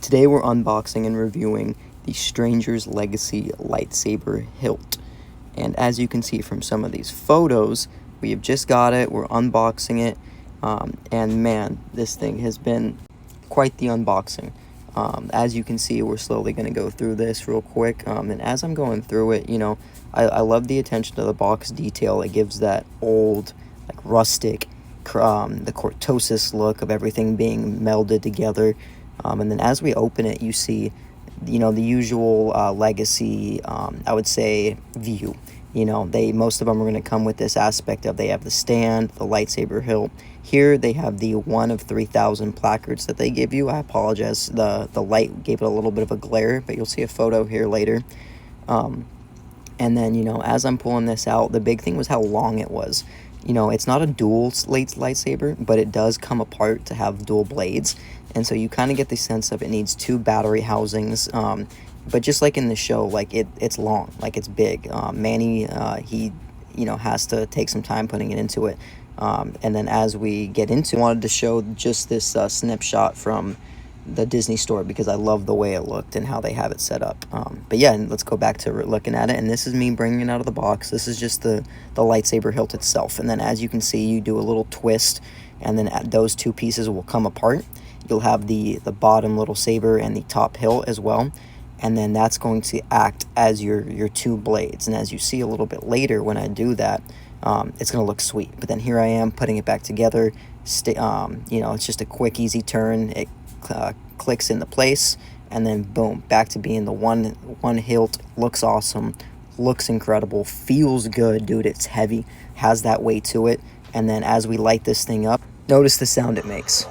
Today we're unboxing and reviewing the Stranger's Legacy lightsaber hilt. And as you can see from some of these photos, we have just got it, we're unboxing it, and man, this thing has been quite the unboxing. As you can see, we're slowly going to go through this real quick, and as I'm going through it, you know, I love the attention to the box detail. It gives that old, like rustic, the cortosis look of everything being melded together. And then as we open it, you see, you know, the usual Legacy, I would say, view. You know, most of them are going to come with this aspect of they have the stand, the lightsaber hilt. Here they have the 1 of 3,000 placards that they give you. I apologize, the light gave it a little bit of a glare, but you'll see a photo here later. And then, you know, as I'm pulling this out, the big thing was how long it was. You know, it's not a dual lightsaber, but it does come apart to have dual blades. And so you kind of get the sense of it needs 2 battery housings. But just like in the show, like it's long, like it's big. Manny, he, you know, has to take some time putting it into it. And then as we get into it, I wanted to show just this snapshot from the Disney store because I love the way it looked and how they have it set up. But yeah, and let's go back to looking at it. And this is me bringing it out of the box. This is just the lightsaber hilt itself. And then as you can see, you do a little twist, and then those 2 pieces will come apart. You'll have the bottom little saber and the top hilt as well. And then that's going to act as your 2 blades. And as you see a little bit later when I do that, it's going to look sweet. But then here I am putting it back together. You know, it's just a quick, easy turn. It clicks into place, and then boom, back to being the one hilt. Looks awesome, looks incredible, feels good, dude. It's heavy, has that weight to it. And then as we light this thing up, notice the sound it makes.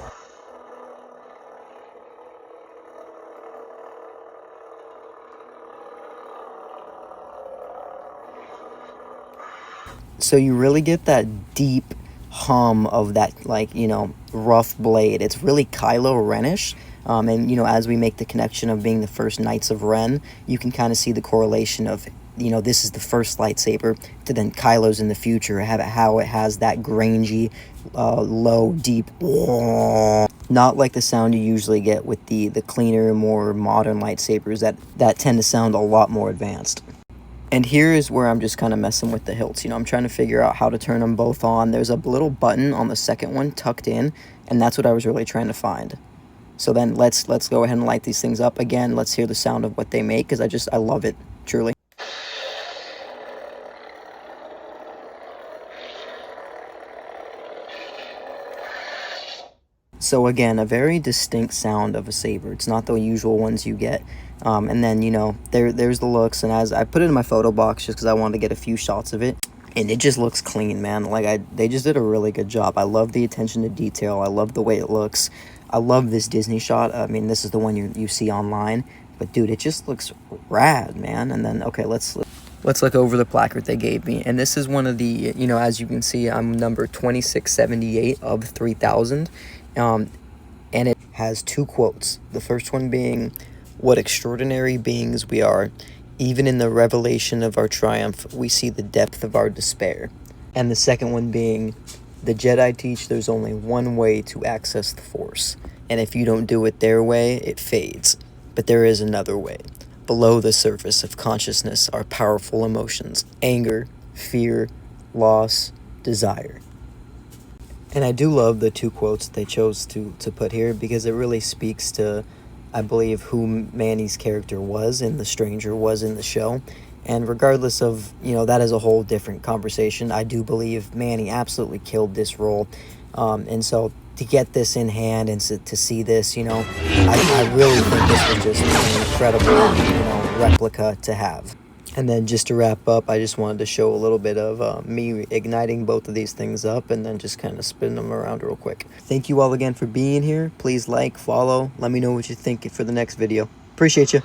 So you really get that deep hum of that, like, you know, rough blade. It's really Kylo Ren-ish. And, you know, as we make the connection of being the first Knights of Ren, you can kind of see the correlation of, you know, this is the first lightsaber to then Kylo's in the future, how it has that grangy, low, deep, not like the sound you usually get with the cleaner, more modern lightsabers that tend to sound a lot more advanced. And here is where I'm just kind of messing with the hilts. You know, I'm trying to figure out how to turn them both on. There's a little button on the second one tucked in, and that's what I was really trying to find. So then let's go ahead and light these things up. Again, let's hear the sound of what they make, because I love it, truly. So again, a very distinct sound of a saber. It's not the usual ones you get. And then, you know, there's the looks. And as I put it in my photo box just because I wanted to get a few shots of it. And it just looks clean, man. Like, they just did a really good job. I love the attention to detail. I love the way it looks. I love this Disney shot. I mean, this is the one you see online. But, dude, it just looks rad, man. And then, okay, let's look over the placard they gave me. And this is one of the, you know, as you can see, I'm number 2678 of 3,000. And it has 2 quotes. The first one being, "What extraordinary beings we are. Even in the revelation of our triumph, we see the depth of our despair." And the second one being, "The Jedi teach there's only one way to access the Force. And if you don't do it their way, it fades. But there is another way. Below the surface of consciousness are powerful emotions: anger, fear, loss, desire." And I do love the 2 quotes they chose to put here, because it really speaks to, I believe, who Manny's character was and the Stranger was in the show. And regardless of, you know, that is a whole different conversation. I do believe Manny absolutely killed this role. And so to get this in hand and to see this, you know, I really think this was just an incredible, you know, replica to have. And then just to wrap up, I just wanted to show a little bit of me igniting both of these things up and then just kind of spinning them around real quick. Thank you all again for being here. Please like, follow, let me know what you think for the next video. Appreciate you.